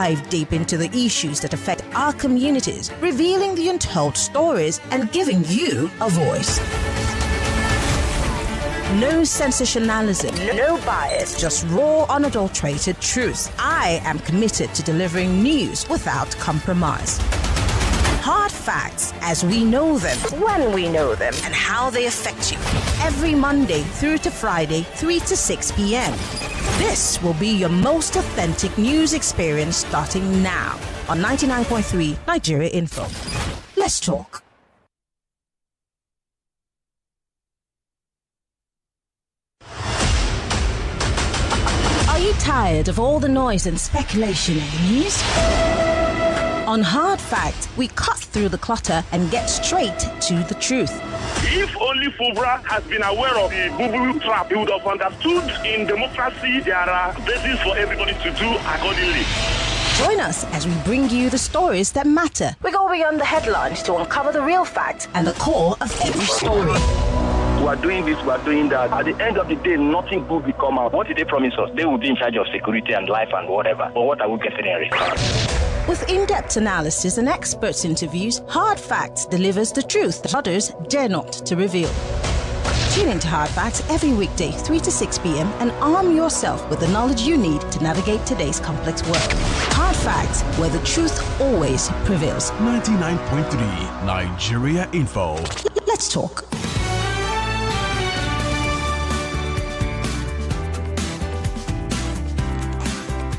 Dive deep into the issues that affect our communities, revealing the untold stories and giving you a voice. No sensationalism, no bias, just raw, unadulterated truth. I am committed to delivering news without compromise. Hard facts as we know them, when we know them, and how they affect you. Every Monday through to Friday, 3 to 6 p.m. This will be your most authentic news experience starting now on 99.3 Nigeria Info. Let's talk. Are you tired of all the noise and speculation in the news? On Hard Fact, we cut through the clutter and get straight to the truth. If only Fubra has been aware of the boo-boo trap, he would have understood in democracy there are bases for everybody to do accordingly. Join us as we bring you the stories that matter. We go beyond the headlines to uncover the real facts and the core of every story. We are doing this, we are doing that. At the end of the day, nothing good will come out. What did they promise us? They will be in charge of security and life and whatever. But what are we getting in return? With in-depth analysis and experts interviews, Hard Facts delivers the truth that others dare not to reveal. Tune into Hard Facts every weekday, 3 to 6 p.m. and arm yourself with the knowledge you need to navigate today's complex world. Hard Facts, where the truth always prevails. 99.3 Nigeria Info. Let's talk.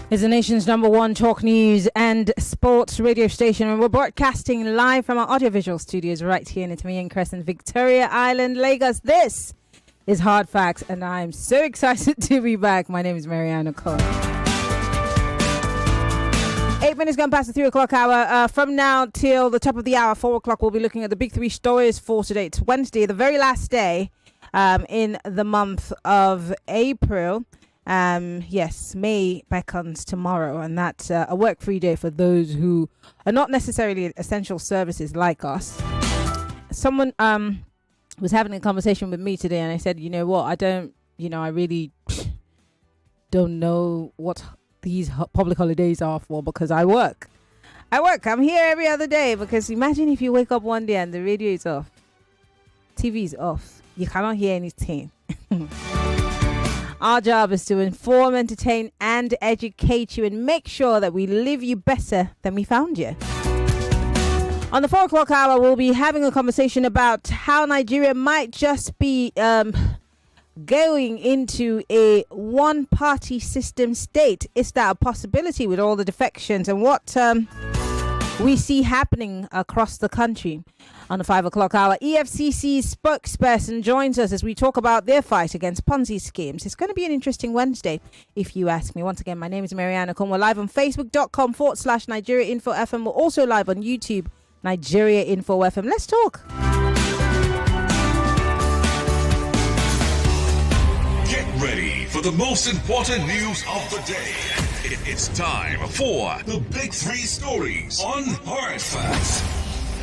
It's the nation's #1 talk news and sports radio station, and we're broadcasting live from our audiovisual studios right here in Maryann Crescent, Victoria Island, Lagos. This is Hard Facts, and I'm so excited to be back. My name is Maryann Okon. 8 minutes gone past the 3 o'clock hour. From now till the top of the hour, 4 o'clock, we'll be looking at the big three stories for today. It's Wednesday, the very last day in the month of April. Yes, May beckons tomorrow, and that's a work-free day for those who are not necessarily essential services like us. Someone was having a conversation with me today, and I said, you know what, I really don't know what these public holidays are for, because I work. I'm here every other day, because imagine if you wake up one day and the radio is off, TV is off, you cannot hear anything. Our job is to inform, entertain, and educate you and make sure that we leave you better than we found you. On the 4 o'clock hour, we'll be having a conversation about how Nigeria might just be going into a one-party system state. Is that a possibility with all the defections and what we see happening across the country? On the 5 o'clock hour, EFCC's spokesperson joins us as we talk about their fight against Ponzi schemes. It's going to be an interesting Wednesday, if you ask me. Once again, my name is Maryann Okon. We're live on Facebook.com/Nigeria Info FM. We're also live on YouTube, Nigeria Info FM. Let's talk. Get ready for the most important news of the day. It's time for the Big Three Stories on Hard Facts.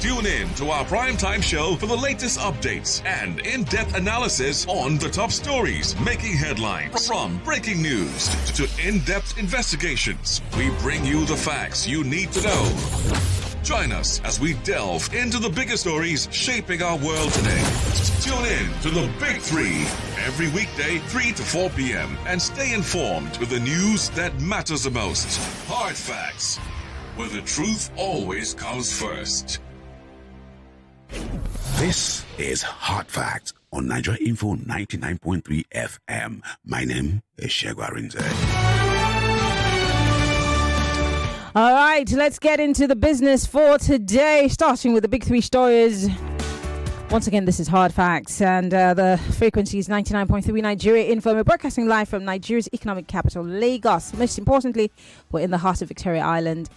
Tune in to our primetime show for the latest updates and in-depth analysis on the top stories making headlines. From breaking news to in-depth investigations, we bring you the facts you need to know. Join us as we delve into the biggest stories shaping our world today. Tune in to the Big Three every weekday, 3 to 4 p.m. and stay informed with the news that matters the most. Hard Facts, where the truth always comes first. This is Hard Facts on Nigeria Info 99.3 FM. My name is Shegwa Rinze. All right, let's get into the business for today, starting with the big three stories. Once again, this is Hard Facts, and the frequency is 99.3 Nigeria Info. We're broadcasting live from Nigeria's economic capital, Lagos. Most importantly, we're in the heart of Victoria Island.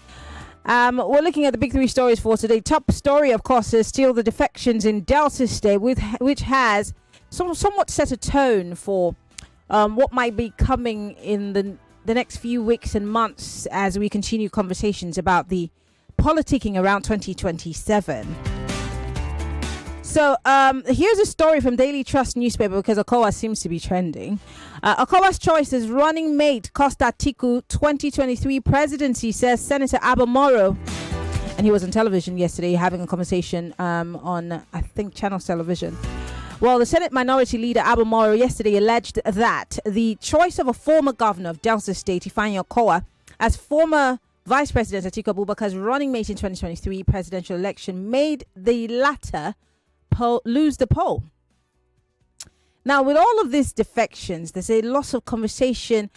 We're looking at the big three stories for today. Top story, of course, is still the defections in Delta State, which has somewhat set a tone for what might be coming in the next few weeks and months as we continue conversations about the politicking around 2027. So here's a story from Daily Trust newspaper because Okowa seems to be trending. Okowa's choice as running mate cost Atiku 2023 presidency, says Senator Moro. And he was on television yesterday having a conversation on, I think, Channels Television. Well, the Senate Minority Leader Moro yesterday alleged that the choice of a former governor of Delta State, Maryann Okon, as former Vice President Atiku Abubakar's running mate in 2023 presidential election made the latter lose the poll. Now, with all of these defections, there's a lot of conversation.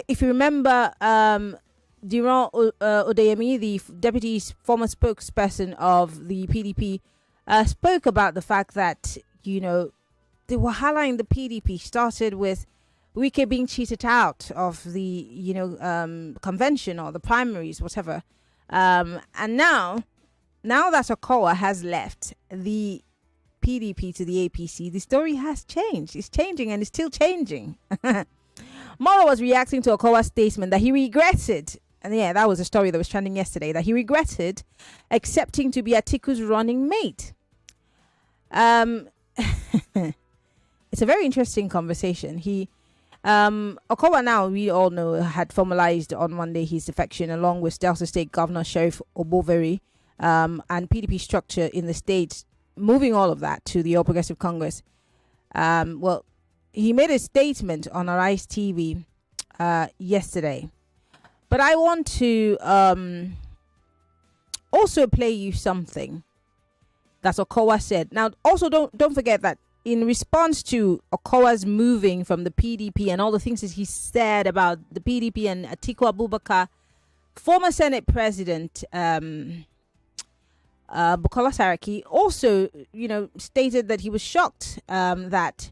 If you remember, Durand Odeyemi, the deputy former spokesperson of the PDP, spoke about the fact that, you know, the wahala in the PDP started with Wike being cheated out of the, you know, convention or the primaries, whatever. And now that Okowa has left the PDP to the APC, the story has changed. It's changing and it's still changing. Moro was reacting to Okowa's statement that he regretted, and yeah, that was a story that was trending yesterday, that he regretted accepting to be Atiku's running mate. It's a very interesting conversation. Okowa, now we all know, had formalized on Monday his defection along with Delta State Governor Sheriff Oboveri and PDP structure in the state, moving all of that to the All Progressive Congress. Well, he made a statement on Arise TV yesterday, but I want to also play you something that Okowa said. Now, also don't forget that in response to Okowa's moving from the PDP and all the things that he said about the PDP and Atiku Abubakar, former Senate President Bukola Saraki also, you know, stated that he was shocked that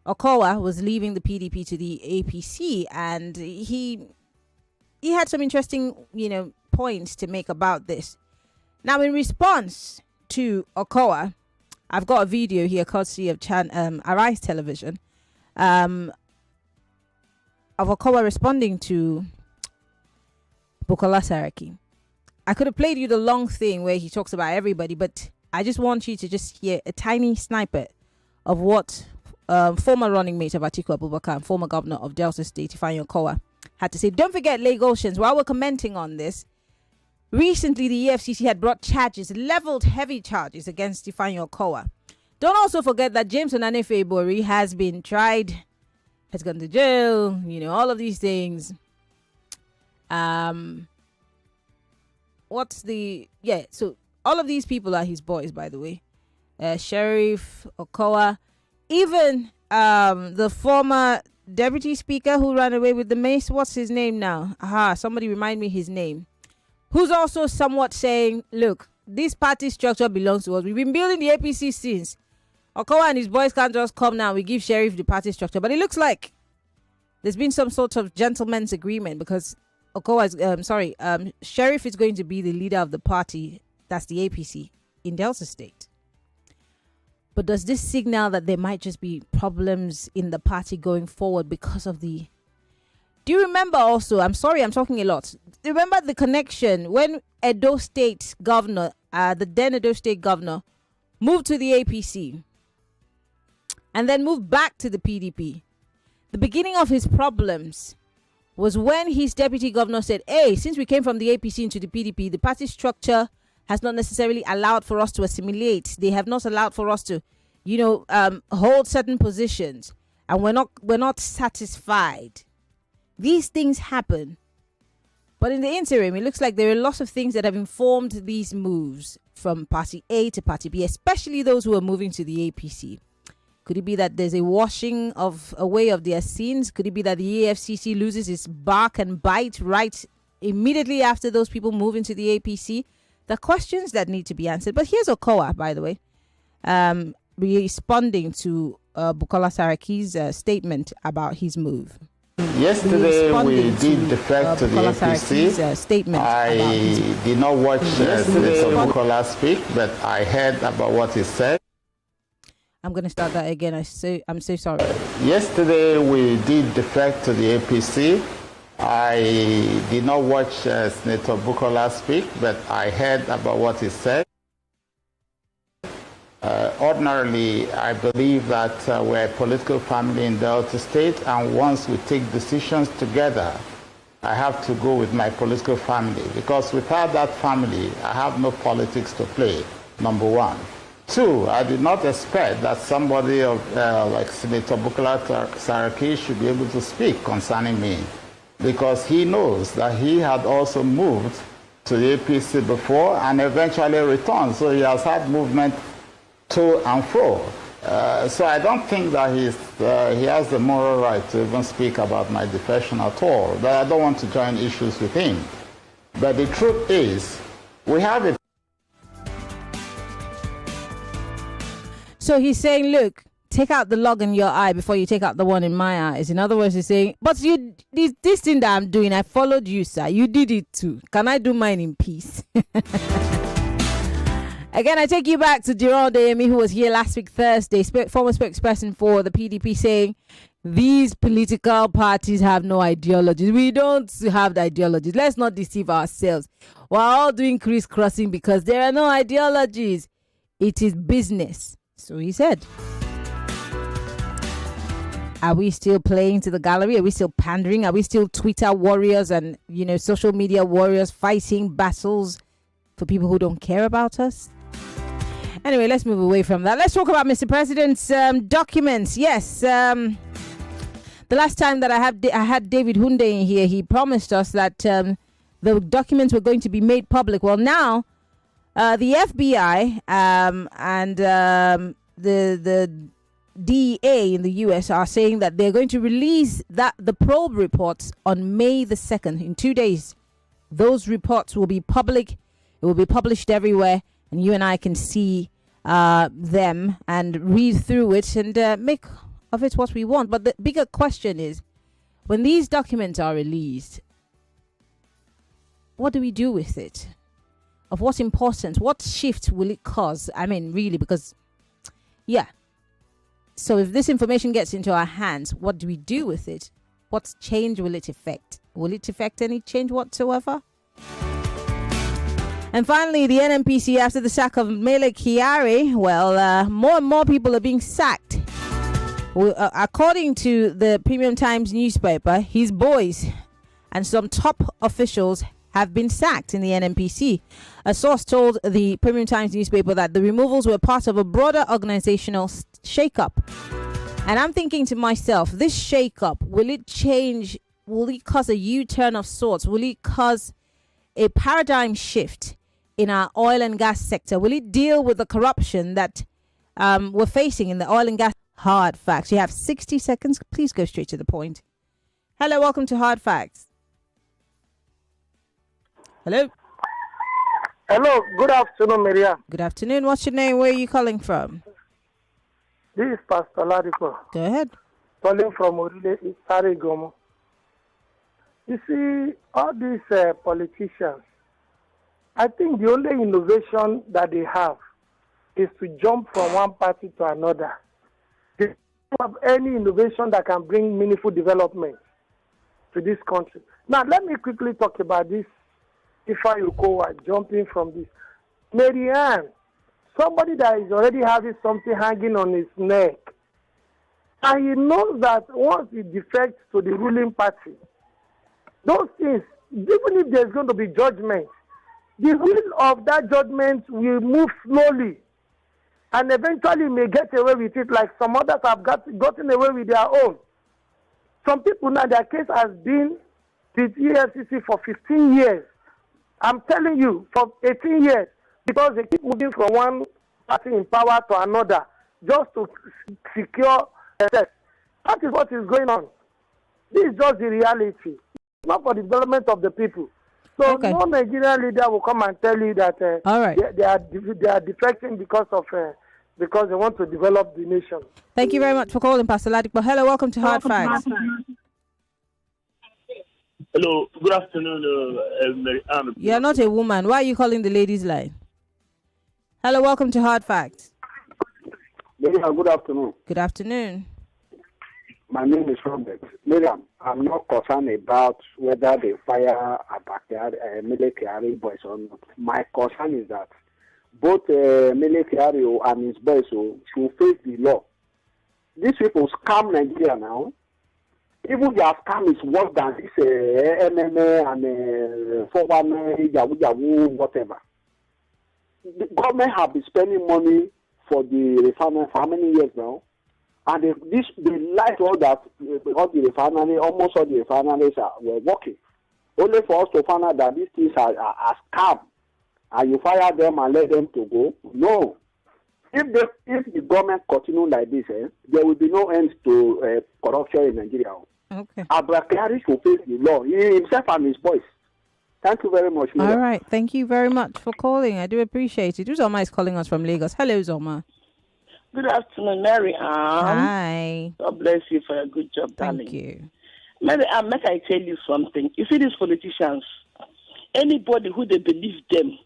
Okowa was leaving the PDP to the APC, and he had some interesting, you know, points to make about this. Now, in response to Okowa, I've got a video here courtesy of Arise Television of Okowa responding to Bukola Saraki. I could have played you the long thing where he talks about everybody, but I just want you to just hear a tiny snippet of what former running mate of Atiku Abubakar and former governor of Delta State, Maryann Okon, had to say. Don't forget, Lagosians, while we're commenting on this, recently the EFCC had brought charges, leveled heavy charges against Maryann Okon. Don't also forget that James Onanefe-Ibori has been tried, has gone to jail, you know, all of these things. So all of these people are his boys, by the way. Sheriff Okowa, even the former deputy speaker who ran away with the mace, what's his name now? Somebody remind me his name. Who's also somewhat saying, look, this party structure belongs to us. We've been building the APC since. Okowa and his boys can't just come now. We give Sheriff the party structure. But it looks like there's been some sort of gentleman's agreement, because Sheriff is going to be the leader of the party, that's the APC, in Delta State. But does this signal that there might just be problems in the party going forward because of the... Do you remember also, I'm sorry, I'm talking a lot. Remember the connection when Edo State Governor, the then Edo State Governor, moved to the APC and then moved back to the PDP? The beginning of his problems was when his deputy governor said, hey, since we came from the APC into the PDP, the party structure has not necessarily allowed for us to assimilate. They have not allowed for us to, hold certain positions, and we're not satisfied. These things happen. But in the interim, it looks like there are lots of things that have informed these moves from Party A to Party B, especially those who are moving to the APC. Could it be that there's a washing away of their sins? Could it be that the AFCC loses its bark and bite right immediately after those people move into the APC? The questions that need to be answered. But here's Okowa, by the way, responding to Bukola Saraki's statement about his move. Yesterday we did defect to the APC. Statement. I did not watch Senator Bukola speak, but I heard about what he said. I'm going to start that again. I'm so sorry. Yesterday we did defect to the APC. I did not watch Senator Bukola speak, but I heard about what he said. All generally, I believe that we're a political family in Delta State, and once we take decisions together, I have to go with my political family, because without that family, I have no politics to play, number one. Two, I did not expect that somebody of like Senator Bukola Saraki should be able to speak concerning me, because he knows that he had also moved to the APC before and eventually returned. So he has had movement to and fro. So I don't think that he has the moral right to even speak about my defection at all. But I don't want to join issues with him. But the truth is, we have a... So he's saying, look, take out the log in your eye before you take out the one in my eyes. In other words, he's saying, but this thing that I'm doing, I followed you, sir. You did it too. Can I do mine in peace? Again, I take you back to Gerald Amy, who was here last week, Thursday, former spokesperson for the PDP, saying, these political parties have no ideologies. We don't have the ideologies. Let's not deceive ourselves. We're all doing crisscrossing because there are no ideologies. It is business. So he said. Are we still playing to the gallery? Are we still pandering? Are we still Twitter warriors and, social media warriors fighting battles for people who don't care about us? Anyway, let's move away from that. Let's talk about Mr. President's documents. Yes, the last time that I had David Hunde in here, he promised us that the documents were going to be made public. Well, now the FBI and the DEA in the US are saying that they're going to release the probe reports on May the 2nd, in 2 days. Those reports will be public. It will be published everywhere, and you and I can see them and read through it and make of it what we want. But the bigger question is, when these documents are released, what do we do with it? Of what importance? What shift will it cause? I mean, really, because, yeah. So if this information gets into our hands, what do we do with it? What change will it affect? Will it affect any change whatsoever? And finally, the NNPC, after the sack of Mele Kyari, well, more and more people are being sacked. According to the Premium Times newspaper, his boys and some top officials have been sacked in the NNPC. A source told the Premium Times newspaper that the removals were part of a broader organizational shake-up. And I'm thinking to myself, this shake-up, will it change? Will it cause a U-turn of sorts? Will it cause a paradigm shift in our oil and gas sector? Will it deal with the corruption that we're facing in the oil and gas? Hard Facts. You have 60 seconds. Please go straight to the point. Hello, welcome to Hard Facts. Hello. Hello, good afternoon, Maryann. Good afternoon. What's your name? Where are you calling from? This is Pastor Ladipo. Go ahead. Calling from Orile Sarigomo. You see, all these politicians, I think the only innovation that they have is to jump from one party to another. They don't have any innovation that can bring meaningful development to this country. Now, let me quickly talk about this. If I Okowa jumping from this. Maryann, somebody that is already having something hanging on his neck, and he knows that once he defects to the ruling party, those things, even if there's going to be judgment, the wheel of that judgment will move slowly and eventually may get away with it, like some others have gotten away with their own. Some people now, their case has been with EFCC for 15 years. I'm telling you, for 18 years, because they keep moving from one party in power to another just to secure access. That is what is going on. This is just the reality. It's not for the development of the people. So no Nigerian leader will come and tell you that all right. they are defecting because they want to develop the nation. Thank you very much for calling, Pastor Ladipo. Hello, welcome to Hard Facts. Hello, good afternoon, Maryann. You're not a woman. Why are you calling the ladies' line? Hello, welcome to Hard Facts. Maryann, good afternoon. Good afternoon. My name is Robert. Maryann, I'm not concerned about whether they fire Mele Kyari boys or not. My concern is that both military and his boys should face the law. These people scam Nigeria now. Even their scam is worse than this MMA and 419 Yahoo, whatever. The government have been spending money for the refinery for how many years now? And they lied all that all the refinery, almost all the refineries were working. Only for us to find out that these things are scam. And you fire them and let them to go. No. If the government continue like this, there will be no end to corruption in Nigeria. Okay. Abrakari should face the law. He himself and his boys. Thank you very much. All right. Thank you very much for calling. I do appreciate it. Uzoma is calling us from Lagos. Hello, Uzoma. Good afternoon, Maryann. Hi. God bless you for a good job, darling. Thank you. Maryann, may I tell you something? You see these politicians, anybody who they believe them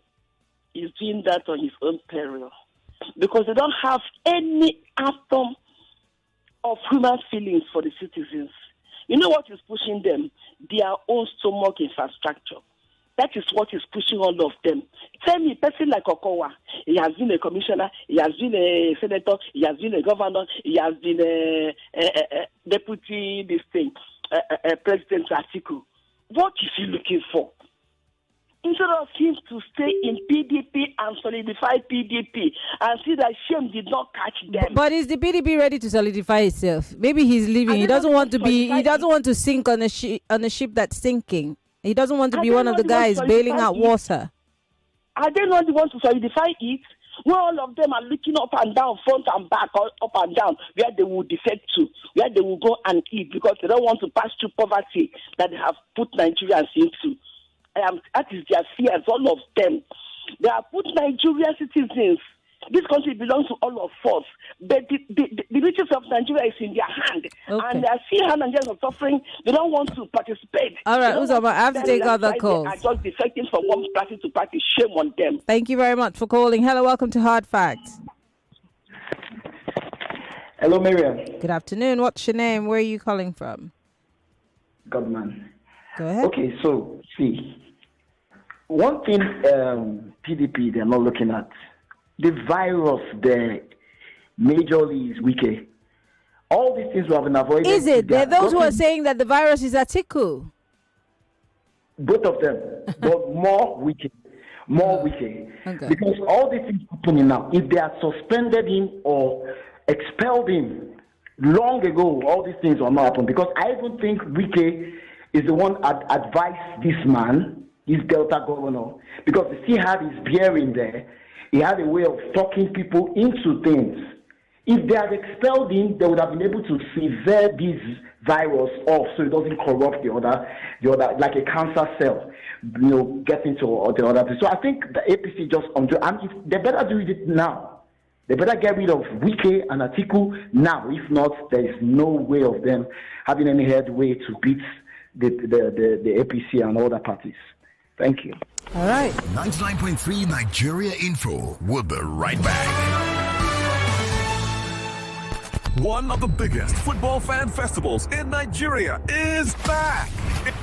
is doing that on his own peril. Because they don't have any atom of human feelings for the citizens. You know what is pushing them? Their own stomach infrastructure. That is what is pushing all of them. Tell me, a person like Okowa, he has been a commissioner, he has been a senator, he has been a governor, he has been a deputy, President Atiku. What is he looking for? Instead of him to stay in PDP and solidify PDP and see that shame did not catch them. But is the PDP ready to solidify itself? Maybe he's leaving. He doesn't want to be. He doesn't want to sink on a ship that's sinking. He doesn't want to be one of the guys bailing out water. Are they not the ones to solidify it? When all of them are looking up and down, front and back, up and down, where they will defect to, where they will go and eat because they don't want to pass through poverty that they have put Nigerians into. That is their fears, all of them. They have put Nigerian citizens. This country belongs to all of us. But the riches of Nigeria is in their hand. Okay. And they are seeing how Nigerians are suffering. They don't want to participate. All right, Uzoma, I have to take other calls. They are just defecting from one party to party. Shame on them. Thank you very much for calling. Hello, welcome to Hard Facts. Hello, Maryann. Good afternoon. What's your name? Where are you calling from? Godman. Go ahead. Okay, so, see. One thing PDP they're not looking at, the virus there majorly is weaker. All these things we have been avoiding. Is it? There are those who are saying that the virus is Atiku. Both of them, but more weaker. More weaker. Okay. Because all these things happening now, if they are suspended him or expelled him long ago, all these things will not happen. Because I even think Wike is the one advised this man, his Delta governor, because he still had his bearing there. He had a way of talking people into things. If they had expelled him, they would have been able to sever this virus off so it doesn't corrupt the other, like a cancer cell, get into the other thing. So I think the APC just they better do it now. They better get rid of Wike and Atiku now. If not, there is no way of them having any headway to beat the APC and other parties. Thank you. All right. 99.3 Nigeria Info. We'll be right back. One of the biggest football fan festivals in Nigeria is back.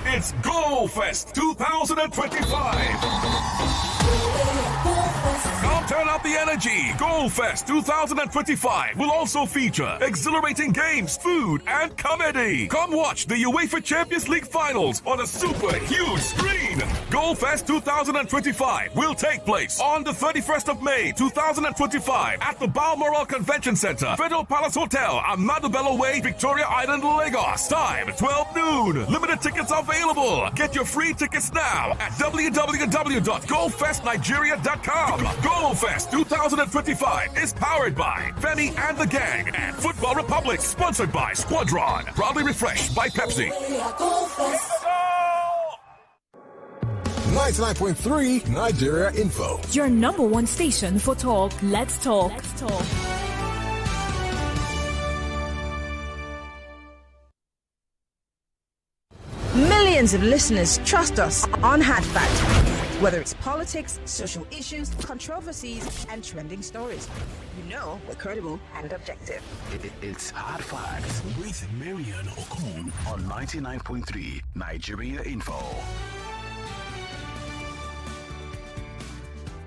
It's Go Fest 2025. Come turn up the energy. Go Fest 2025 will also feature exhilarating games, food, and comedy. Come watch the UEFA Champions League finals on a super huge screen. Go Fest 2025 will take place on the 31st of May 2025 at the Moro Convention Center, Federal Palace Hotel, Ahmadu Bello Way, Victoria Island, Lagos. Time 12 noon. Limited tickets available. Get your free tickets now at www.gofestnigeria.com. Go Fest 2025 is powered by Femi and the Gang and Football Republic, sponsored by Squadron. Proudly refreshed by Pepsi. 99.3 Nigeria Info. Your number one station for talk. Let's talk. Let's talk. Millions of listeners trust us on Hard Facts. Whether it's politics, social issues, controversies, and trending stories, you know we're credible and objective. It's Hard Facts with Maryann Okon on 99.3 Nigeria Info.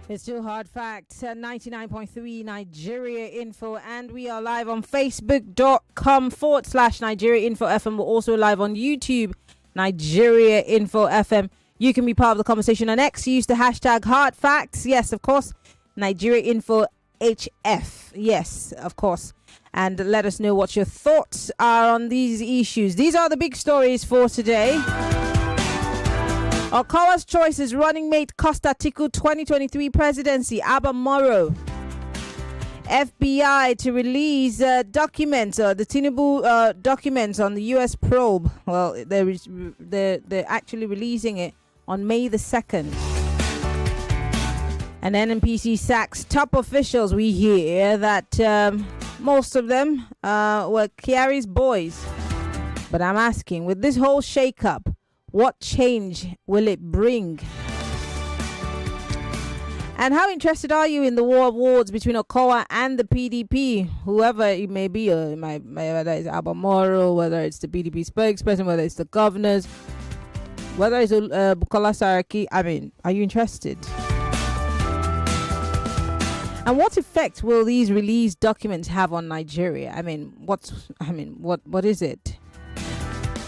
It's still Hard Facts, 99.3 Nigeria Info, and we are live on Facebook.com/Nigeria Info FM. We're also live on YouTube, Nigeria Info FM. You can be part of the conversation on X. Use the hashtag Hard Facts. Yes, of course. Nigeria Info HF. Yes, of course. And let us know what your thoughts are on these issues. These are the big stories for today. Okowa's choices, running mate cost Atiku 2023 presidency. Abba Moro. FBI to release documents, the Tinubu documents on the US probe. Well, they're actually releasing it on May the 2nd. And NNPC sacks top officials. We hear that most of them were Kyari's boys. But I'm asking, with this whole shake-up, what change will it bring? And how interested are you in the war of words between Okowa and the PDP? Whoever it may be, whether it's Abba Moro, whether it's the PDP spokesperson, whether it's the governors, whether it's Bukola Saraki. I mean, are you interested? And what effect will these released documents have on Nigeria? What is it?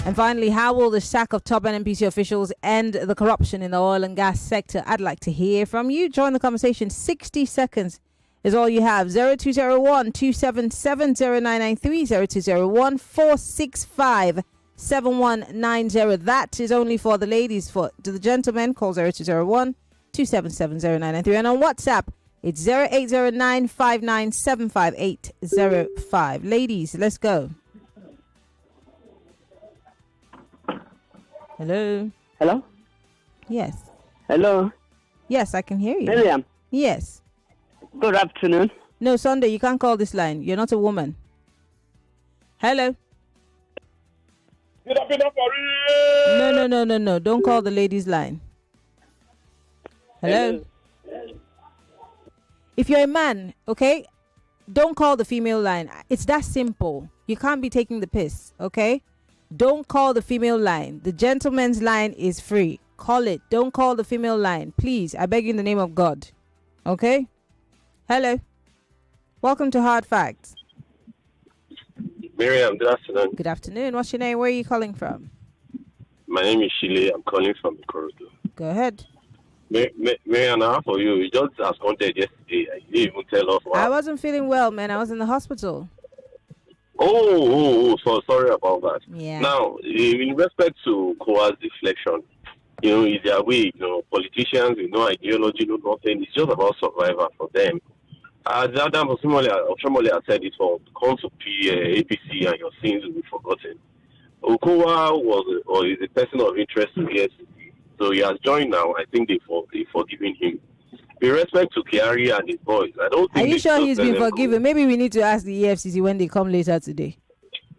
And finally, how will the sack of top NNPC officials end the corruption in the oil and gas sector? I'd like to hear from you. Join the conversation. 60 seconds is all you have. 0201 277 0993 0201 465 7190. That is only for the ladies. To the gentlemen, call 0201 277 0993. And on WhatsApp, it's 0809 5975805. Ladies, let's go. Hello. Hello? Yes. Hello? Yes, I can hear you. Miriam? Yes. Good afternoon. No, Sunday, you can't call this line. You're not a woman. Hello. Good afternoon, Marie. No. Don't call the ladies' line. Hello. If you're a man, okay, don't call the female line. It's that simple. You can't be taking the piss, okay? Don't call the female line. The gentleman's line is free. Call it. Don't call the female line. Please, I beg you in the name of God. Okay? Hello. Welcome to Hard Facts. Miriam, good afternoon. Good afternoon. What's your name? Where are you calling from? My name is Shile. I'm calling from Ikorodu. Go ahead. Miriam, how for you? You just absconded yesterday. You didn't even tell us why. I wasn't feeling well, man. I was in the hospital. So sorry about that. Yeah. Now, in respect to Okowa's deflection, is their way, politicians, ideology, nothing. It's just about survival for them. Adam Oshomole has said it for come to APC and your sins will be forgotten. Okowa is a person of interest to the EFCC, so he has joined now. I think they've forgiven him. In respect to Kyari and his boys, I don't think. Are you sure he's been forgiven? Maybe we need to ask the EFCC when they come later today.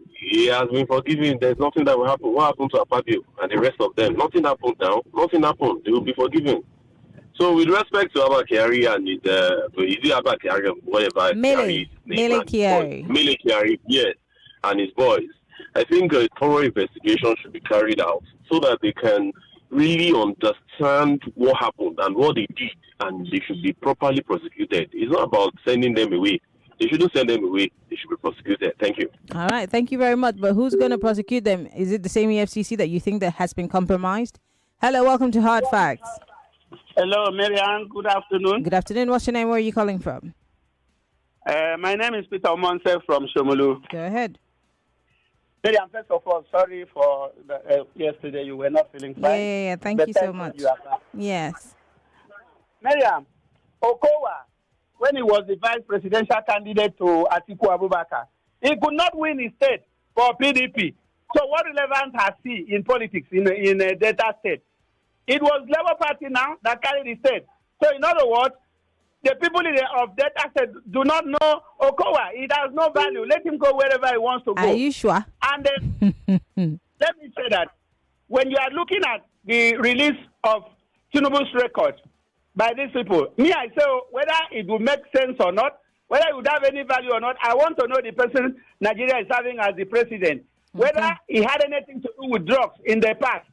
He has been forgiven. There's nothing that will happen. What happened to Apabio and the rest of them? Nothing happened now. Nothing happened. They will be forgiven. So with respect to Abba Kyari and his, is it Abba Kyari or whatever? Mele Kyari, yes, and his boys. I think a thorough investigation should be carried out so that they can really understand what happened and what they did, and they should be properly prosecuted. It's not about sending them away. They shouldn't send them away. They should be prosecuted. Thank you. All right. Thank you very much. But who's going to prosecute them? Is it the same EFCC that you think that has been compromised? Hello. Welcome to Hard Facts. Hello, Maryann. Good afternoon. Good afternoon. What's your name? Where are you calling from? My name is Peter Omonse from Shomolu. Go ahead. Maryann, first of all, sorry for yesterday. You were not feeling fine. Yeah. Thank you so much. Yes. Maryann, Okowa, when he was the vice presidential candidate to Atiku Abubakar, he could not win his state for PDP. So what relevance has he in politics in a Delta state? It was Labour Party now that carried the state. So in other words, the people of Delta state do not know Okowa. It has no value. Let him go wherever he wants to go. Are you sure? And then let me say that when you are looking at the release of Tinubu's record by these people, I say whether it will make sense or not, whether it would have any value or not, I want to know the person Nigeria is having as the president. Whether he had anything to do with drugs in the past,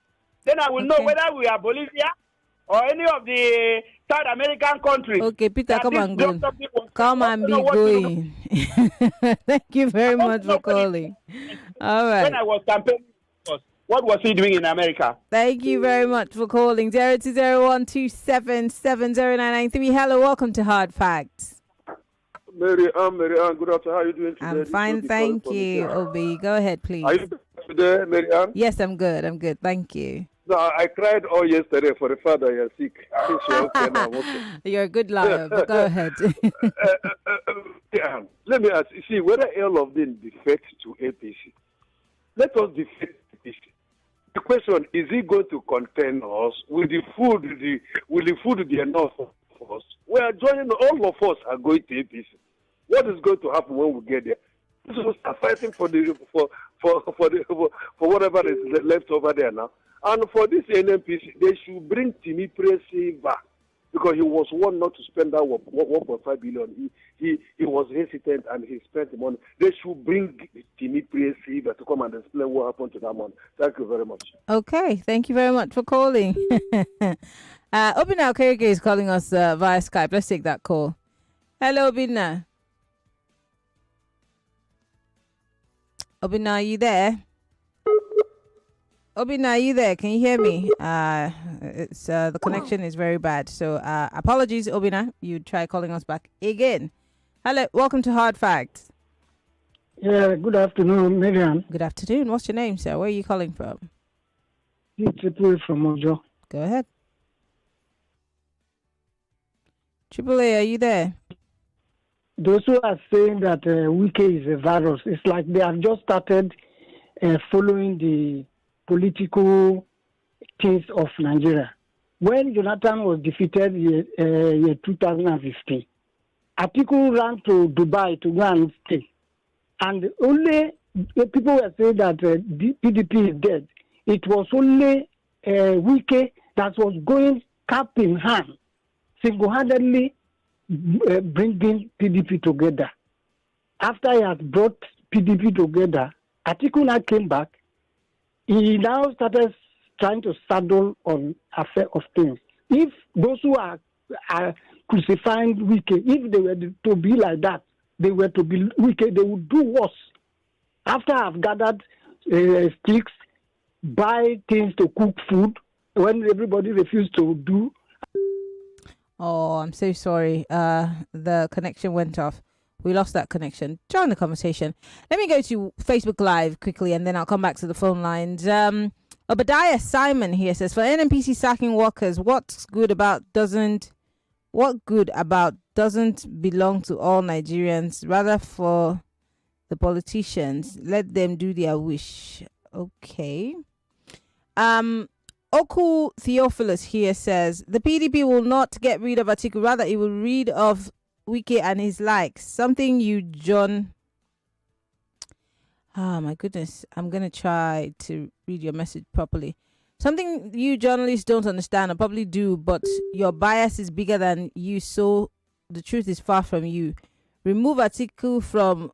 then I will know whether we are Bolivia or any of the outside American countries. Okay, Peter, come and go. Come and be going. Thank you very much for calling. All right. When I was campaigning, what was he doing in America? Thank you very much for calling. 020127709993. Hello, welcome to Hard Facts. Maryann, good afternoon. How are you doing today? I'm fine, thank you. Obi, go ahead, please. Are you there, Maryann? Yes, I'm good. Thank you. No, I cried all yesterday for the fact that you're sick. Okay, now, okay. You're a good liar, but go ahead. Let me ask you, see, whether all of them defect to APC, let us defect APC. The question, is he going to contain us? Will the food be enough for us? We are joining, all of us are going to APC. What is going to happen when we get there? We will start fighting for whatever is left over there now. And for this NNPC, they should bring Tinubu back because he was one not to spend that 1.5 billion. He was hesitant and he spent the money. They should bring Tinubu to come and explain what happened to that money. Thank you very much. Okay, thank you very much for calling. Obina Okereke is calling us via Skype. Let's take that call. Hello, Obina. Obina, are you there? Obina, are you there? Can you hear me? It's the connection is very bad. So apologies, Obina. You try calling us back again. Hello, welcome to Hard Facts. Yeah, good afternoon, Maryann. Good afternoon. What's your name, sir? Where are you calling from? It's Triple from Ojo. Go ahead. Triple A, are you there? Those who are saying that Wike is a virus, it's like they have just started following the political things of Nigeria. When Jonathan was defeated in 2015, Atiku ran to Dubai to go and stay. And only people were saying that the PDP is dead. It was only Wike that was going cap in hand, single-handedly bringing PDP together. After he had brought PDP together, Atiku now came back. He now started trying to saddle on affair of things. If those who are crucifying Wike, if they were to be like that, they were to be Wike, they would do worse. After I've gathered sticks, buy things to cook food, when everybody refused to do. Oh, I'm so sorry. The connection went off. We lost that connection. Join the conversation. Let me go to Facebook Live quickly and then I'll come back to the phone lines. Obadiah Simon here says, for NNPC sacking workers, what good about doesn't belong to all Nigerians, rather for the politicians. Let them do their wish. Okay. Okowa Theophilus here says, the PDP will not get rid of Atiku, rather it will rid of Wike and his likes. Something you, John. Oh my goodness. I'm going to try to read your message properly. Something you journalists don't understand, or probably do, but your bias is bigger than you, so the truth is far from you. Remove Atiku from,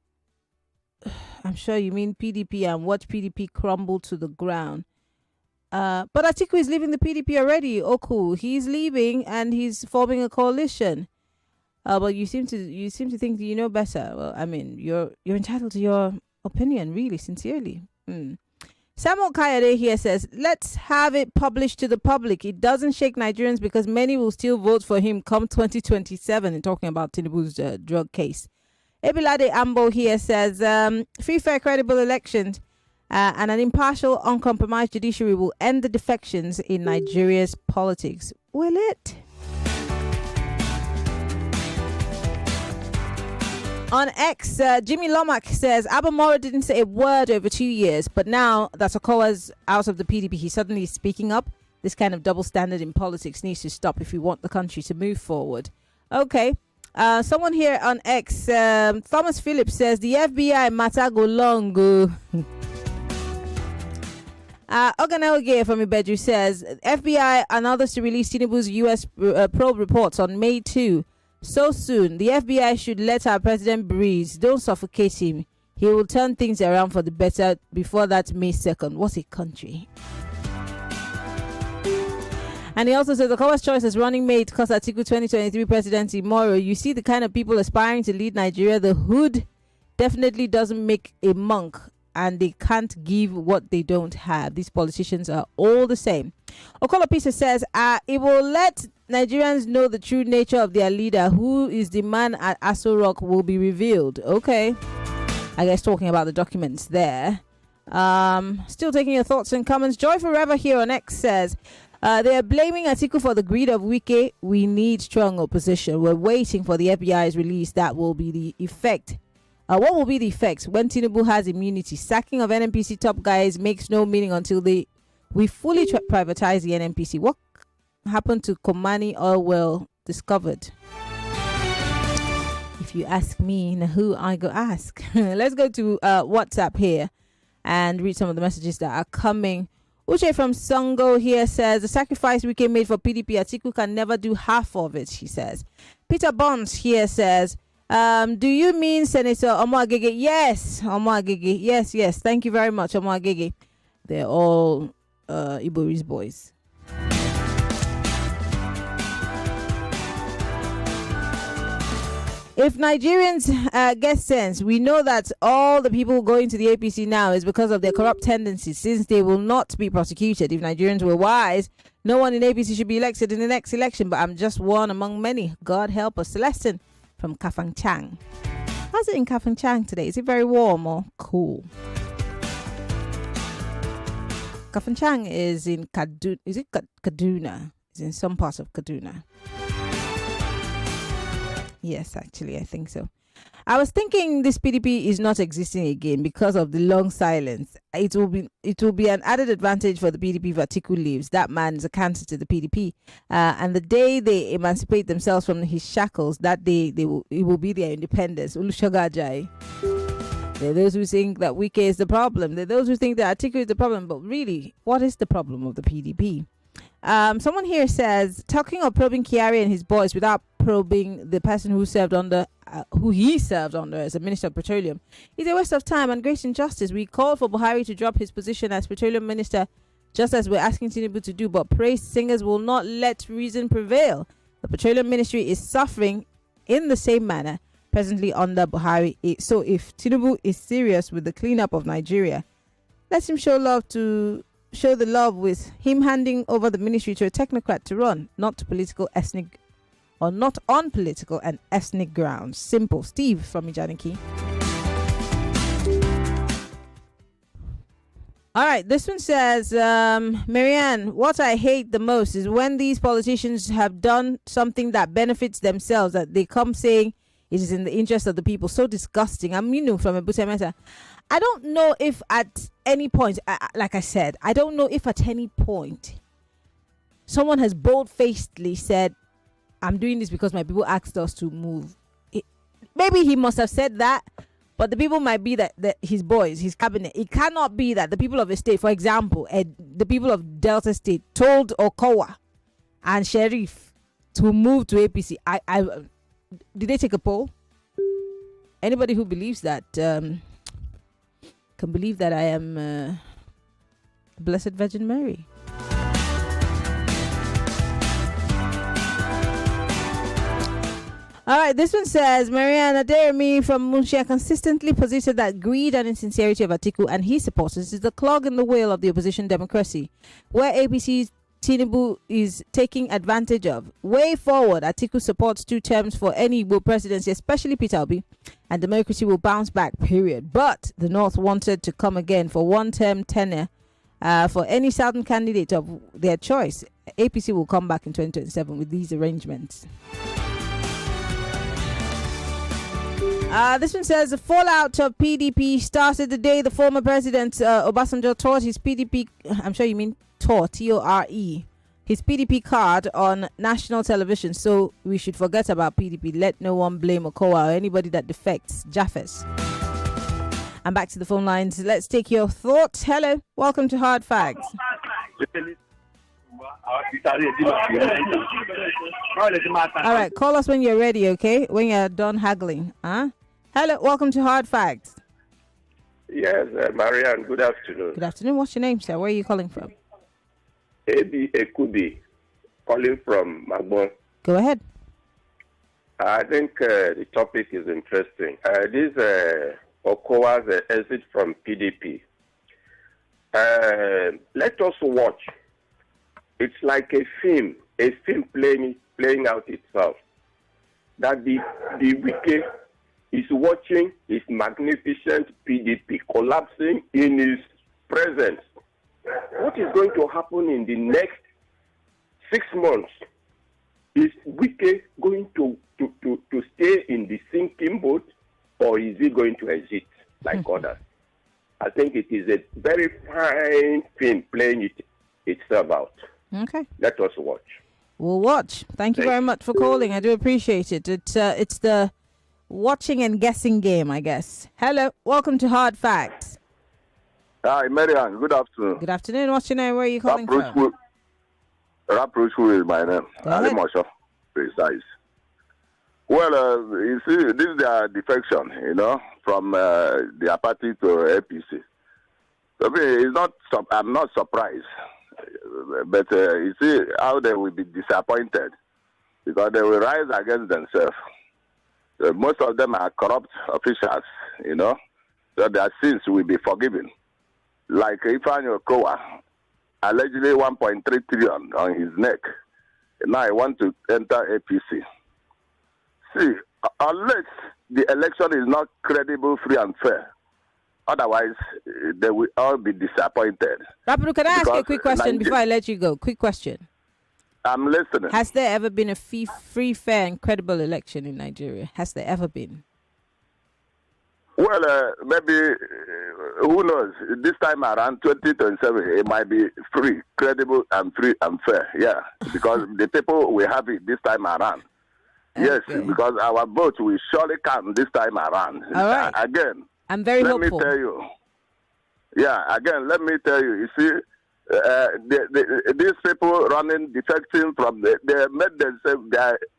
I'm sure you mean PDP, and watch PDP crumble to the ground. But Atiku is leaving the PDP already. Oh, cool. He's leaving and he's forming a coalition. But you seem to think that you know better. Well, I mean, you're entitled to your opinion, really, sincerely. Samuel Kayode here says, let's have it published to the public. It doesn't shake Nigerians because many will still vote for him come 2027. And talking about Tinubu's drug case. Ebilade Ambo here says, free, fair, credible elections and an impartial, uncompromised judiciary will end the defections in Nigeria's politics. Will it? On X, Jimmy Lomack says, Moro didn't say a word over 2 years, but now that Okowa's out of the PDP, he's suddenly speaking up. This kind of double standard in politics needs to stop if we want the country to move forward. Okay. Someone here on X, Thomas Phillips says, the FBI matter go long. Oganelge from Ibedu says, FBI and others to release Tinubu's US probe reports on May 2. So soon, the FBI should let our president breathe. Don't suffocate him. He will turn things around for the better before that May 2nd. What a country. And he also says Okowa's choice as running mate because Atiku 2023 presidency Moro. You see the kind of people aspiring to lead Nigeria. The hood definitely doesn't make a monk, and they can't give what they don't have. These politicians are all the same. Okola Pisa says it will let Nigerians know the true nature of their leader. Who is the man at Aso Rock will be revealed. Okay, I guess talking about the documents there. Still taking your thoughts and comments. Joy Forever here on X says they are blaming Atiku for the greed of Wike. We need strong opposition. We're waiting for the FBI's release. That will be the effect. What will be the effects when Tinubu has immunity? Sacking of NNPC top guys makes no meaning until we fully privatize the NNPC. What happened to Komani oil well discovered? If you ask me, who I go ask. Let's go to WhatsApp here and read some of the messages that are coming. Uche from Songo here says the sacrifice we made for PDP, Atiku can never do half of it, he says. Peter Bonds here says, do you mean Senator Omo Agege? Yes, Omo Agege. Yes. Thank you very much, Omo Agege. They're all Ibori's boys. If Nigerians get sense, we know that all the people going to the APC now is because of their corrupt tendencies, since they will not be prosecuted. If Nigerians were wise, no one in APC should be elected in the next election, but I'm just one among many. God help us. Celestin from Kafang Chang. How's it in Kafang Chang today? Is it very warm or cool? Kafang Chang is in Kaduna. Is it Kaduna? It's in some parts of Kaduna. Yes, actually, I think so. I was thinking this PDP is not existing again because of the long silence. It will be an added advantage for the PDP if Atiku leaves. That man is a cancer to the PDP. And the day they emancipate themselves from his shackles, that day it will be their independence. Ulushagajai. There are those who think that Wike is the problem. There are those who think that Atiku is the problem. But really, what is the problem of the PDP? Someone here says, talking of probing Kyari and his boys without probing the person who served under, who he served under as a Minister of Petroleum, is a waste of time and great injustice. We called for Buhari to drop his position as Petroleum Minister, just as we're asking Tinubu to do, but praise singers will not let reason prevail. The Petroleum Ministry is suffering in the same manner presently under Buhari. So if Tinubu is serious with the cleanup of Nigeria, let him show the love with him handing over the ministry to a technocrat to run, not on political and ethnic grounds. Simple. Steve from Ijaniki. All right, this one says, Maryann, what I hate the most is when these politicians have done something that benefits themselves, that they come saying it is in the interest of the people. So disgusting. I'm from Ebutemeta. I don't know if at any point, like I said, I don't know if at any point someone has bold-facedly said, I'm doing this because my people asked us to move. Maybe he must have said that, but the people might be that his boys, his cabinet. It cannot be that the people of a state, for example, the people of Delta State told Okowa and Sheriff to move to APC. Did they take a poll? Anybody who believes that can believe that I am Blessed Virgin Mary. All right, this one says, Maryann Okon from Munshia consistently posited that greed and insincerity of Atiku and his supporters is the clog in the wheel of the opposition democracy, where APC's Tinubu is taking advantage of. Way forward, Atiku supports 2 terms for any Igbo presidency, especially Peter Obi, and democracy will bounce back, period. But the North wanted to come again for 1-term tenure for any Southern candidate of their choice. APC will come back in 2027 with these arrangements. This one says the fallout of PDP started the day the former president Obasanjo taught his PDP, I'm sure you mean tore, T-O-R-E, his PDP card on national television. So we should forget about PDP. Let no one blame Okowa or anybody that defects. Jaffes. And back to the phone lines. Let's take your thoughts. Hello. Welcome to Hard Facts. All right. Call us when you're ready, okay? When you're done haggling. Hello. Welcome to Hard Facts. Yes, Maryann. Good afternoon. Good afternoon. What's your name, sir? Where are you calling from? Ebi Ekubi. calling from Magbon. Go ahead. I think the topic is interesting. This Okowa's exit from PDP. Let us watch. It's like a film playing out itself. That the wicked is watching his magnificent PDP collapsing in his presence. What is going to happen in the next 6 months? Is Wike going to stay in the sinking boat, or is he going to exit like others? I think it is a very fine film playing itself out. Okay. Let us watch. We'll watch. Thank you very much for calling. I do appreciate it. It's the watching and guessing game, I guess. Hello. Welcome to Hard Facts. Hi, Maryann. Good afternoon. Good afternoon. What's your name? Where are you calling from? Rapprochement is my name. Ali Mosho, precise. Well, you see, this is their defection, from their party to APC. So I'm not surprised. But you see how they will be disappointed because they will rise against themselves. Most of them are corrupt officials, so their sins will be forgiven. Like Maryann Okon, allegedly 1.3 trillion on his neck. Now I want to enter APC. See, unless the election is not credible, free and fair, otherwise they will all be disappointed. Rapuru, can I ask you a quick question before I let you go? Quick question. I'm listening. Has there ever been a free, fair, and credible election in Nigeria? Has there ever been? Well, maybe, who knows? This time around, 2027, it might be free, credible, and free and fair. Yeah, because the people will have it this time around. Yes, because our vote will surely count this time around. All right. Again, I'm very hopeful. Let me tell you. Yeah, again, let me tell you. You see, these people running, defecting from, they made themselves,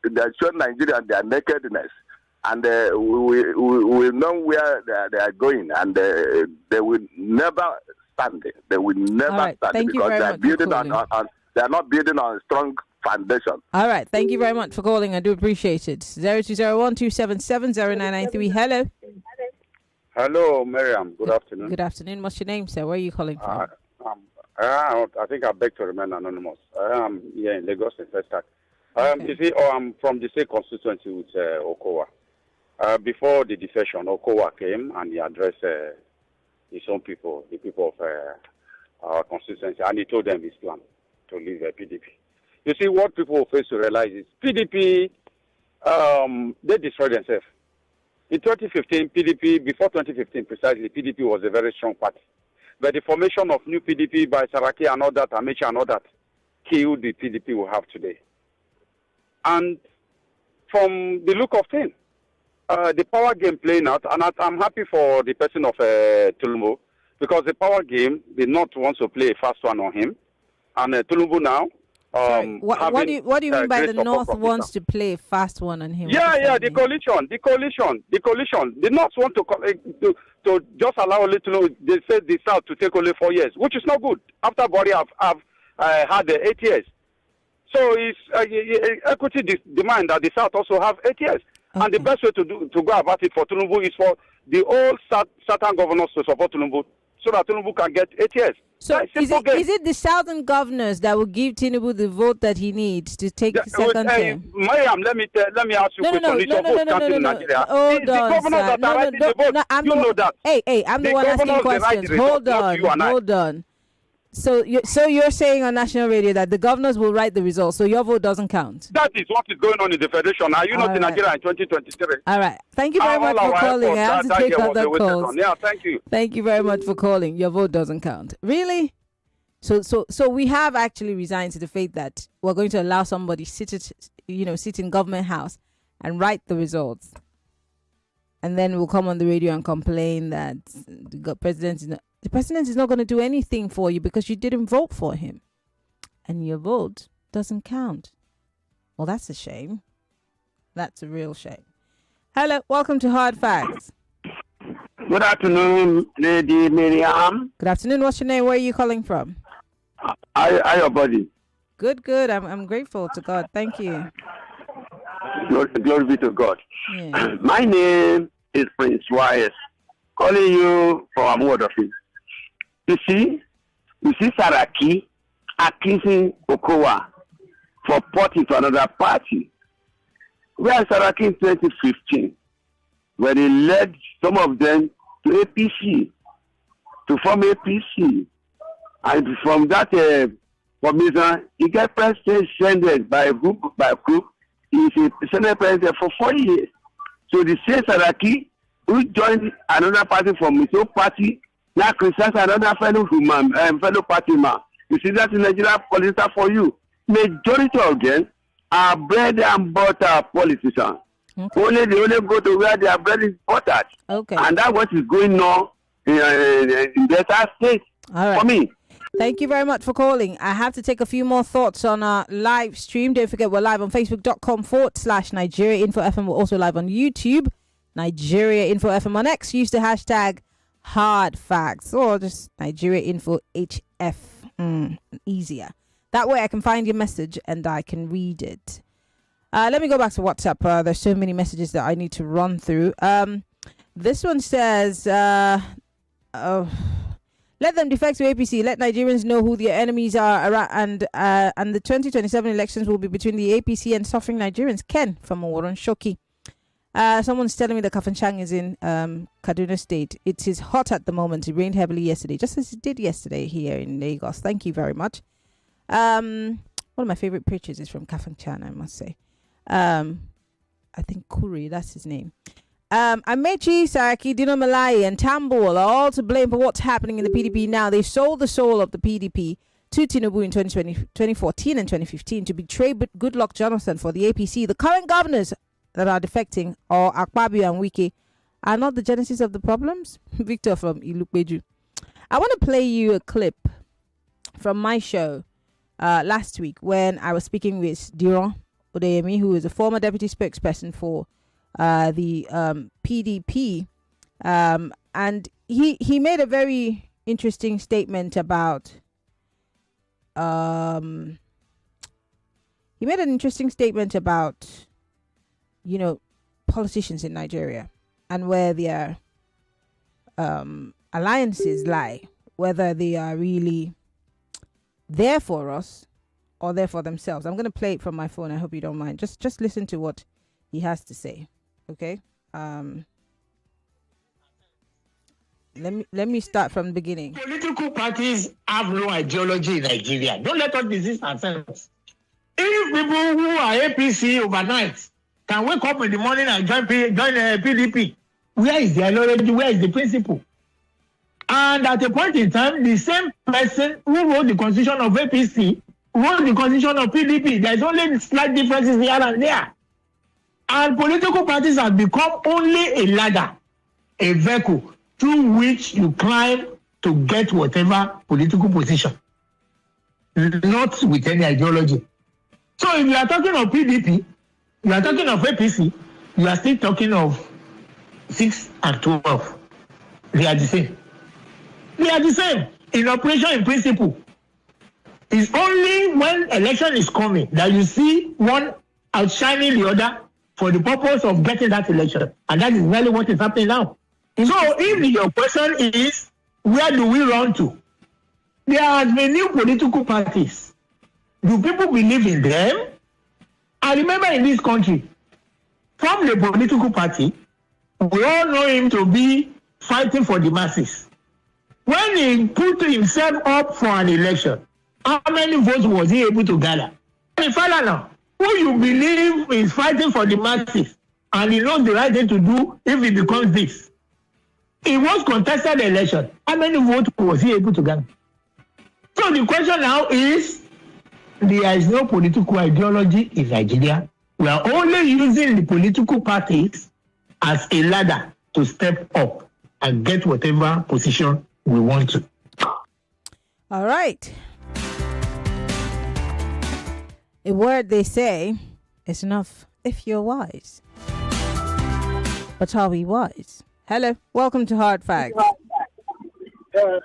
they show Nigeria their nakedness. And we know where they are going, and they will never stand it. They will never stand it because they are building they are not building on a strong foundation. All right. Thank you very much for calling. I do appreciate it. 0201277093. Hello. Hello, Miriam. Good afternoon. Good afternoon. What's your name, sir? Where are you calling from? I think I beg to remain anonymous. I'm here in Lagos, in Festac. You see, I'm from the same constituency with Okowa. Before the defection, Okowa came and he addressed his own people, the people of our constituency, and he told them his plan to leave PDP. You see, what people face to realize is PDP, they destroyed themselves. In 2015, PDP, before 2015 precisely, PDP was a very strong party. But the formation of new PDP by Saraki and all that, Amici and all that, killed the PDP we have today. And from the look of things, the power game playing out, and I'm happy for the person of Tinubu, because the power game, the North wants to play a fast one on him, and Tinubu now. What do you mean by the North wants to play a fast one on him? The coalition. The North want to just allow a little. They said the South to take only 4 years, which is not good. After Bori have had 8 years, so it's equity demand that the South also have 8 years. Okay. And the best way to go about it for Tinubu is for the old Southern governors to support Tinubu so that Tinubu can get 8 years. So is it the Southern governors that will give Tinubu the vote that he needs to take the second term? Mariam, let me ask you a question. No. Hold on, sir. Know that. Hey, I'm the one asking questions. Hold on. So you're saying on national radio that the governors will write the results, so your vote doesn't count? That is what is going on in the federation. Are you not in Nigeria in 2023? All right. Thank you very much for calling. I have to take other calls. Yeah, thank you. Thank you very much for calling. Your vote doesn't count. Really? So we have actually resigned to the faith that we're going to allow somebody sit in government house and write the results, and then we'll come on the radio and complain that the president is not going to do anything for you because you didn't vote for him and your vote doesn't count. Well, that's a shame. That's a real shame. Hello, welcome to Hard Facts. Good afternoon, Lady Miriam. Good afternoon. What's your name? Where are you calling from? Your body. Good. I'm grateful to God. Thank you. Glory be to God. Yeah. My name is Prince Wise, calling you from word of it. You see Saraki accusing Okowa for porting to another party. Where Saraki in 2015, where they led some of them to APC, to form APC. And from that formation, he got president by a group. He's a Senate president for 4 years. So the same Saraki, who joined another party from his own party, now criticizes another fellow party man. You see that in Nigeria politics for you. Majority of them are bread and butter politicians. Okay. They only go to where their bread is buttered. Okay. And that's what is going on in Delta State. All right. For me. Thank you very much for calling. I have to take a few more thoughts on our live stream. Don't forget we're live on facebook.com/Nigeria Info FM. We're also live on YouTube, Nigeria Info FM. On X, use the hashtag hard facts or just Nigeria Info HF. Easier. That way I can find your message and I can read it. Let me go back to WhatsApp. There's so many messages that I need to run through. This one says, let them defect to APC. Let Nigerians know who their enemies are, and the 2027 elections will be between the APC and suffering Nigerians. Ken from Moro and Shoki. Someone's telling me the Kafanchang is in Kaduna State. It is hot at the moment. It rained heavily yesterday, just as it did yesterday here in Lagos. Thank you very much. One of my favorite preachers is from Kafanchang, I must say. I think Kuri, that's his name. Amechi, Saraki, Dino Malai, and Tambol are all to blame for what's happening in the PDP now. They sold the soul of the PDP to Tinubu in 2014 and 2015 to betray Goodluck Jonathan for the APC. The current governors that are defecting, or Akpabio and Wike, are not the genesis of the problems. Victor from Ilupeju. I want to play you a clip from my show last week when I was speaking with Diron Odeyemi, who is a former deputy spokesperson for the PDP, and he made a very interesting statement about politicians in Nigeria and where their alliances lie, whether they are really there for us or there for themselves. I'm going to play it from my phone. I hope you don't mind. Just listen to what he has to say. Okay. Let me start from the beginning. Political parties have no ideology in Nigeria. Don't let us deceive ourselves. If people who are APC overnight can wake up in the morning and join PDP, where is the ideology? Where is the principle? And at a point in time, the same person who wrote the constitution of APC wrote the constitution of PDP. There's only slight differences here and there. And political parties have become only a ladder, a vehicle through which you climb to get whatever political position, not with any ideology. So if you are talking of PDP, you are talking of APC, you are still talking of 6 and 12. They are the same. They are the same in operation, in principle. It's only when election is coming that you see one outshining the other for the purpose of getting that election. And that is really what is happening now. So if your question is, where do we run to? There have been new political parties. Do people believe in them? I remember in this country, from the political party, we all know him to be fighting for the masses. When he put himself up for an election, how many votes was he able to gather? Falana, who you believe is fighting for the masses, and he knows the right thing to do if he becomes this. He was contested the election. How many votes was he able to gather? So the question now is, there is no political ideology in Nigeria. We are only using the political parties as a ladder to step up and get whatever position we want to. All right. A word they say is enough if you're wise. But are we wise? Hello, welcome to Hard Facts. Hello,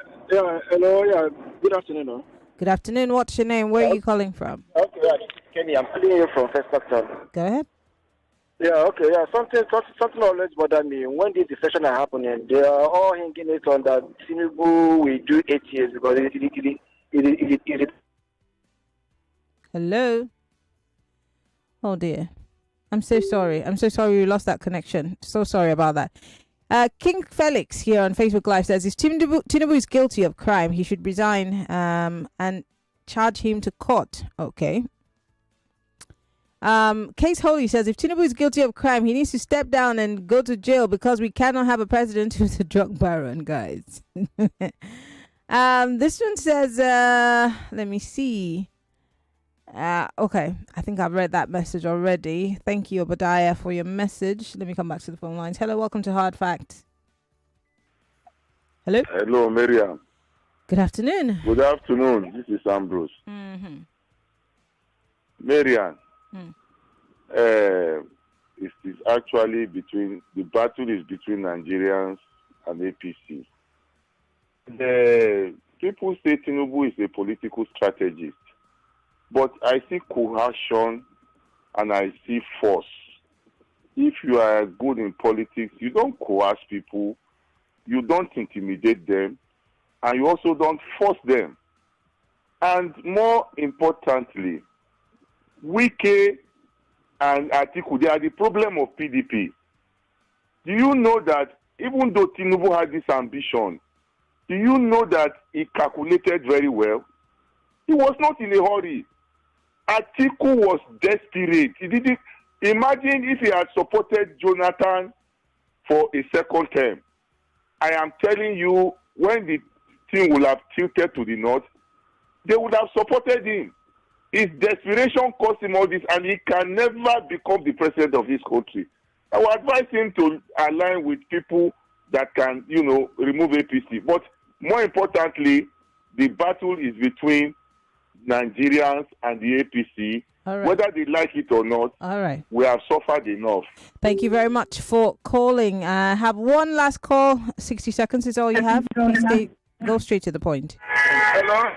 good afternoon. Good afternoon. What's your name? Where are you calling from? Okay, Kenny, I'm calling you from First Sector. Go ahead. Yeah, okay, yeah. Something always bothered me. When this discussion are happening, they are all hanging it on that Tinubu will do 8 years because it. Hello. Oh dear. I'm so sorry. I'm so sorry we lost that connection. So sorry about that. King Felix here on Facebook Live says, if Tinubu is guilty of crime, he should resign and charge him to court. Okay. Case Holy says, if Tinubu is guilty of crime, he needs to step down and go to jail because we cannot have a president who's a drug baron, guys. This one says, let me see. Okay, I think I've read that message already. Thank you, Obadiah, for your message. Let me come back to the phone lines. Hello, welcome to Hard Facts. Hello? Hello, Maryann. Good afternoon. Good afternoon. This is Ambrose. Mm-hmm. Maryann, it is actually the battle is between Nigerians and APC. The people say Tinubu is a political strategist, but I see coercion and I see force. If you are good in politics, you don't coerce people, you don't intimidate them, and you also don't force them. And more importantly, Wike and Atiku, they are the problem of PDP. Do you know that even though Tinubu had this ambition, do you know that he calculated very well? He was not in a hurry. Atiku was desperate. He didn't imagine if he had supported Jonathan for a second term. I am telling you, when the thing would have tilted to the north, they would have supported him. His desperation cost him all this, and he can never become the president of this country. I would advise him to align with people that can, remove APC. But more importantly, the battle is between Nigerians and the APC. All right. Whether they like it or not, all right, we have suffered enough. Thank you very much for calling. I have one last call. 60 seconds is all you have. Please go straight to the point. Hello?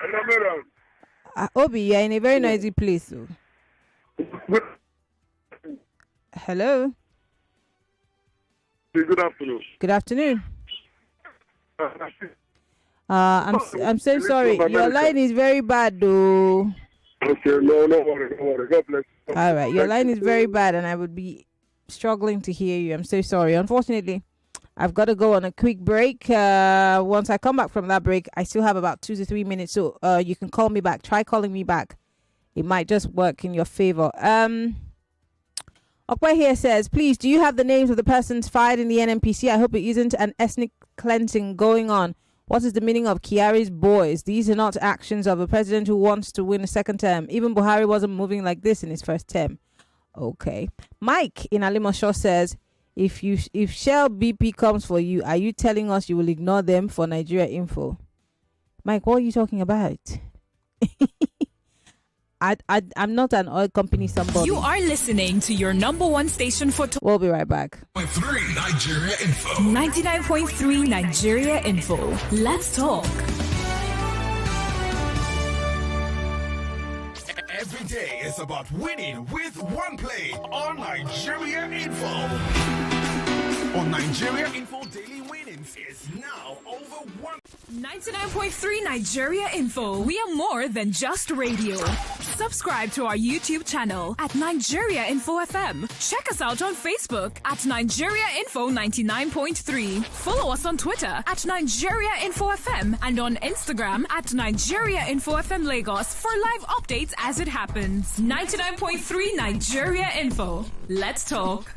Hello, madam. Obi, you're in a very noisy place. So. Hello? Good afternoon. Good afternoon. I'm so sorry. Your line is very bad, though. Okay, no worry. God bless you. All right, your line is very bad, and I would be struggling to hear you. I'm so sorry. Unfortunately, I've got to go on a quick break. Once I come back from that break, I still have about 2 to 3 minutes, so you can call me back. Try calling me back. It might just work in your favor. Okwe here says, please, do you have the names of the persons fired in the NNPC? I hope it isn't an ethnic cleansing going on. What is the meaning of Kiari's boys? These are not actions of a president who wants to win a second term. Even Buhari wasn't moving like this in his first term. Okay. Mike in Alimosho says, if Shell BP comes for you, are you telling us you will ignore them for Nigeria Info? Mike, what are you talking about? I'm not an oil company somebody. You are listening to your number one station for We'll be right back. 99.3 Nigeria Info. 99.3 Nigeria Info. Let's talk. Every day is about winning with one play on Nigeria Info. On Nigeria Info, daily winnings is now over 99.3 Nigeria Info. We are more than just radio. Subscribe to our YouTube channel at Nigeria Info FM. Check us out on Facebook at Nigeria Info 99.3. Follow us on Twitter at Nigeria Info FM and on Instagram at Nigeria Info FM Lagos for live updates as it happens. 99.3 Nigeria Info. Let's talk.